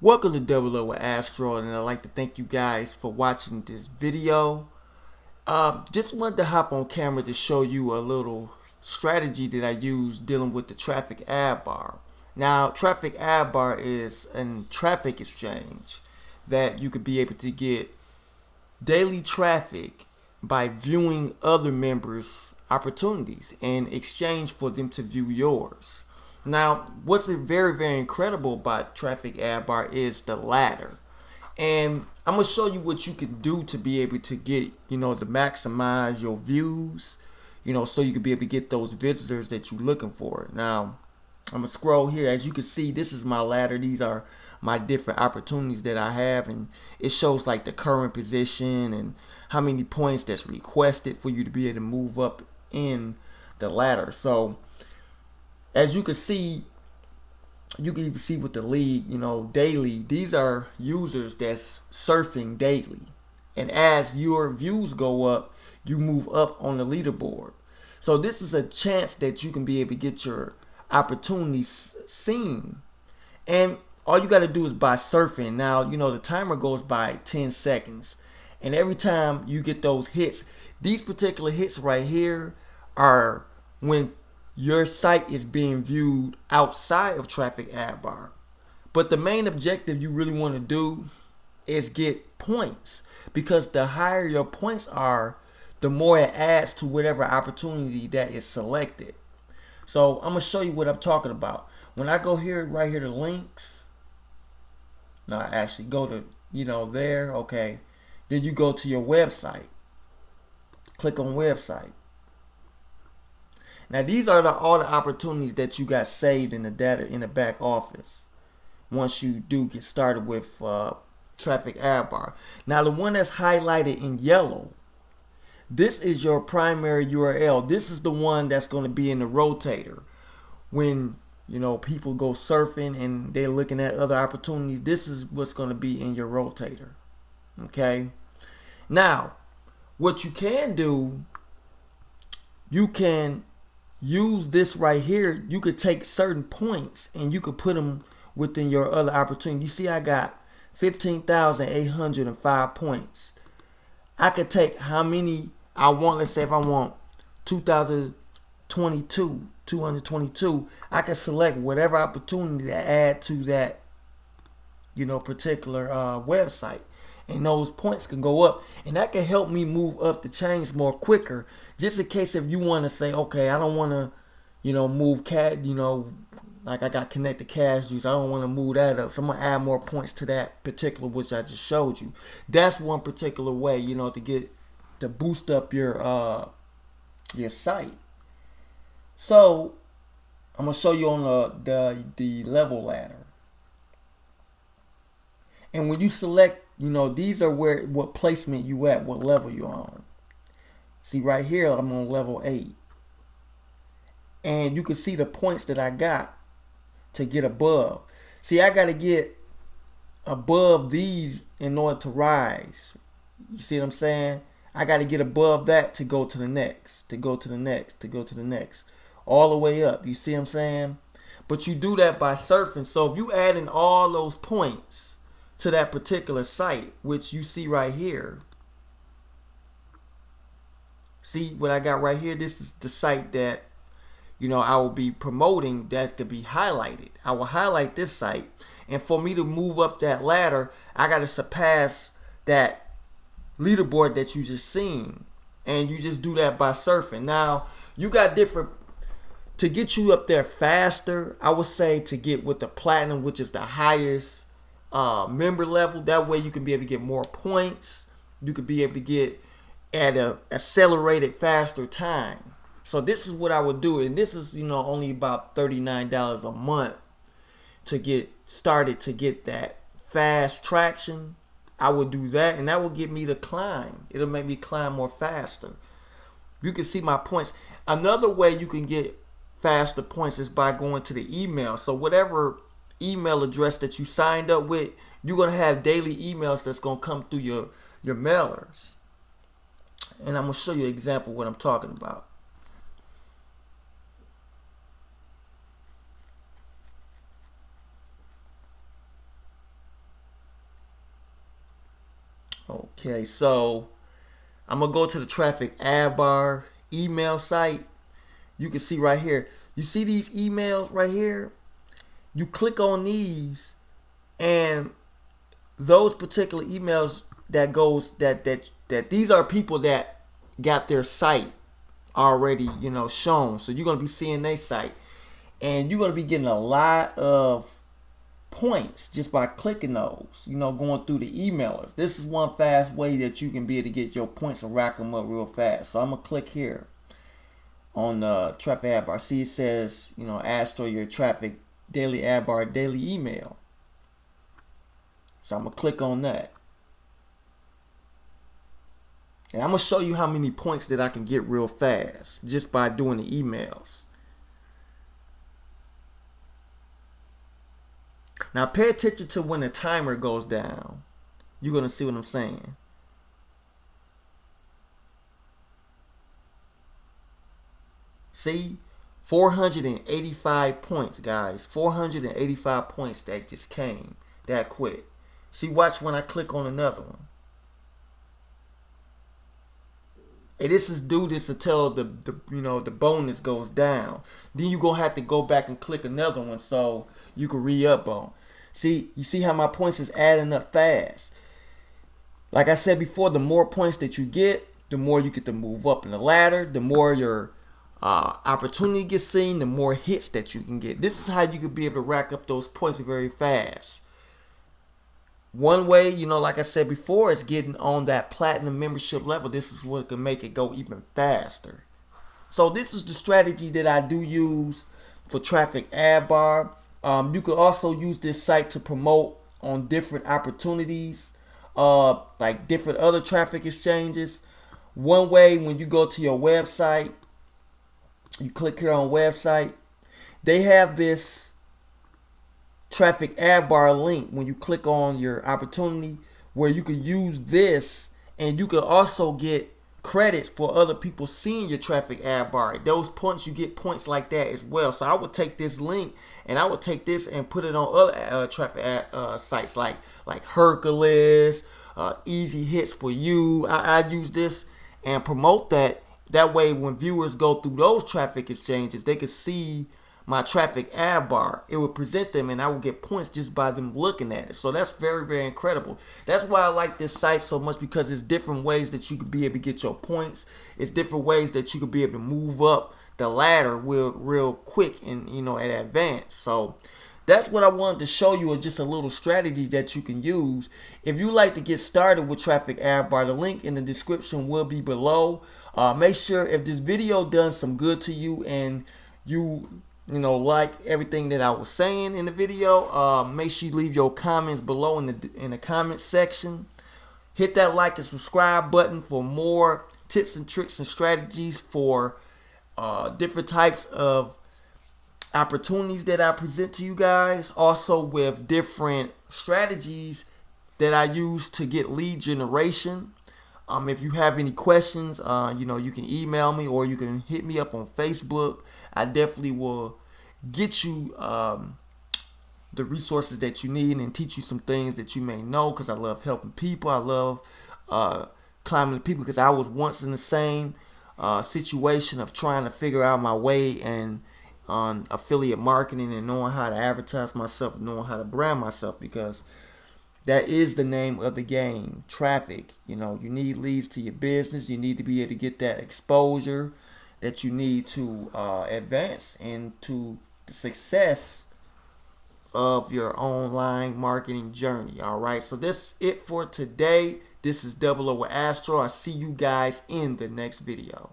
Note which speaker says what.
Speaker 1: Welcome to Double Up with Astro, and I'd like to thank you guys for watching this video. Just wanted to hop on camera to show you a little strategy that I use dealing with the traffic ad bar. Now, traffic ad bar is a traffic exchange that you could be able to get daily traffic by viewing other members' opportunities in exchange for them to view yours. Now, what's very incredible about traffic ad bar is the ladder. And I'm going to show you what you can do to be able to get, to maximize your views, so you can be able to get those visitors that you're looking for. Now, I'm going to scroll here. As you can see, this is my ladder. These are my different opportunities that I have, and it shows like the current position and how many points that's requested for you to be able to move up in the ladder. So as you can see, you can even see with the lead, daily, these are users that's surfing daily. And as your views go up, you move up on the leaderboard. So this is a chance that you can be able to get your opportunities seen. And all you got to do is by surfing. Now, the timer goes by 10 seconds. And every time you get those hits, these particular hits right here are when your site is being viewed outside of traffic ad bar. But the main objective you really want to do is get points, because the higher your points are, the more it adds to whatever opportunity that is selected. So I'm going to show you what I'm talking about. When I go here, right here to links, now I actually go to, there, okay. Then you go to your website. Click on website. Now these are all the opportunities that you got saved in the data in the back office once you do get started with traffic ad bar. Now the one that's highlighted in yellow, this is your primary URL. This is the one that's going to be in the rotator. When people go surfing and they're looking at other opportunities, this is what's going to be in your rotator. Okay. Now, what you can do, you can use this right here. You could take certain points and you could put them within your other opportunity. You see, I got 15,805 points. I could take how many I want. Let's say if I want 222, I can select whatever opportunity to add to that, particular website. And those points can go up, and that can help me move up the chains more quicker. Just in case if you want to say, okay, I don't want to, move like I got connected cash use. I don't want to move that up. So I'm going to add more points to that particular, which I just showed you. That's one particular way, to boost up your site. So I'm going to show you on the level ladder. And when you select, these are what placement you at, what level you're on. See right here, I'm on level 8. And you can see the points that I got to get above. See, I got to get above these in order to rise. You see what I'm saying? I got to get above that to go to the next, to go to the next, to go to the next. All the way up. You see what I'm saying? But you do that by surfing. So if you add in all those points to that particular site, which you see right here. See what I got right here? This is the site that, I will be promoting that could be highlighted. I will highlight this site. And for me to move up that ladder, I got to surpass that leaderboard that you just seen. And you just do that by surfing. Now, you got different, to get you up there faster, I would say to get with the platinum, which is the highest member level. That way you can be able to get more points. You could be able to get at a accelerated faster time. So this is what I would do, and this is only about $39 a month to get started, to get that fast traction. I would do that, and that will get me to climb. It'll make me climb more faster. You can see my points. Another way you can get faster points is by going to the email. So whatever email address that you signed up with, you're going to have daily emails that's going to come through your mailers. And I'm going to show you an example of what I'm talking about. Okay, so I'm gonna go to the traffic ad bar email site. You can see right here. You see these emails right here? You click on these, and those particular emails that these are people that got their site already, shown. So you're gonna be seeing their site, and you're gonna be getting a lot of points just by clicking those, going through the emailers. This is one fast way that you can be able to get your points and rack them up real fast. So I'm gonna click here on the traffic ad bar. See, it says, Astro, your traffic daily ad bar, daily email. So I'm gonna click on that. And I'm gonna show you how many points that I can get real fast just by doing the emails. Now pay attention to when the timer goes down. You're going to see what I'm saying. See? 485 points, guys. 485 points that just came that quick. See, watch when I click on another one. And this is do this until the bonus goes down. Then you're going to have to go back and click another one so you can re-up on. See, you see how my points is adding up fast. Like I said before, the more points that you get, the more you get to move up in the ladder, the more your opportunity gets seen, the more hits that you can get. This is how you can be able to rack up those points very fast. One way, like I said before, is getting on that platinum membership level. This is what can make it go even faster. So this is the strategy that I do use for traffic ad bar. You could also use this site to promote on different opportunities, like different other traffic exchanges. One way, when you go to your website, you click here on website, they have this traffic ad bar link when you click on your opportunity where you can use this, and you can also get credits for other people seeing your traffic ad bar. Those points, you get points like that as well. So I would take this link and I would take this and put it on other traffic ad sites like 𝗖cie když. I use this and promote that. That way when viewers go through those traffic exchanges, they can see my traffic ad bar. It would present them and I would get points just by them looking at it. So that's very, very incredible. That's why I like this site so much, because it's different ways that you could be able to get your points. It's different ways that you could be able to move up the ladder real quick and at advance. So that's what I wanted to show you, is just a little strategy that you can use. If you like to get started with traffic ad bar, the link in the description will be below. Make sure if this video done some good to you and you like everything that I was saying in the video, make sure you leave your comments below in the comment section. Hit that like and subscribe button for more tips and tricks and strategies for different types of opportunities that I present to you guys. Also with different strategies that I use to get lead generation. If you have any questions, you can email me or you can hit me up on Facebook. I definitely will get you the resources that you need and teach you some things that you may know, because I love helping people. I love climbing the people, because I was once in the same situation of trying to figure out my way and on affiliate marketing and knowing how to advertise myself, knowing how to brand myself, because that is the name of the game, traffic. You need leads to your business. You need to be able to get that exposure that you need to advance into the success of your online marketing journey. All right, so this is it for today. This is 00 with Astro. I see you guys in the next video.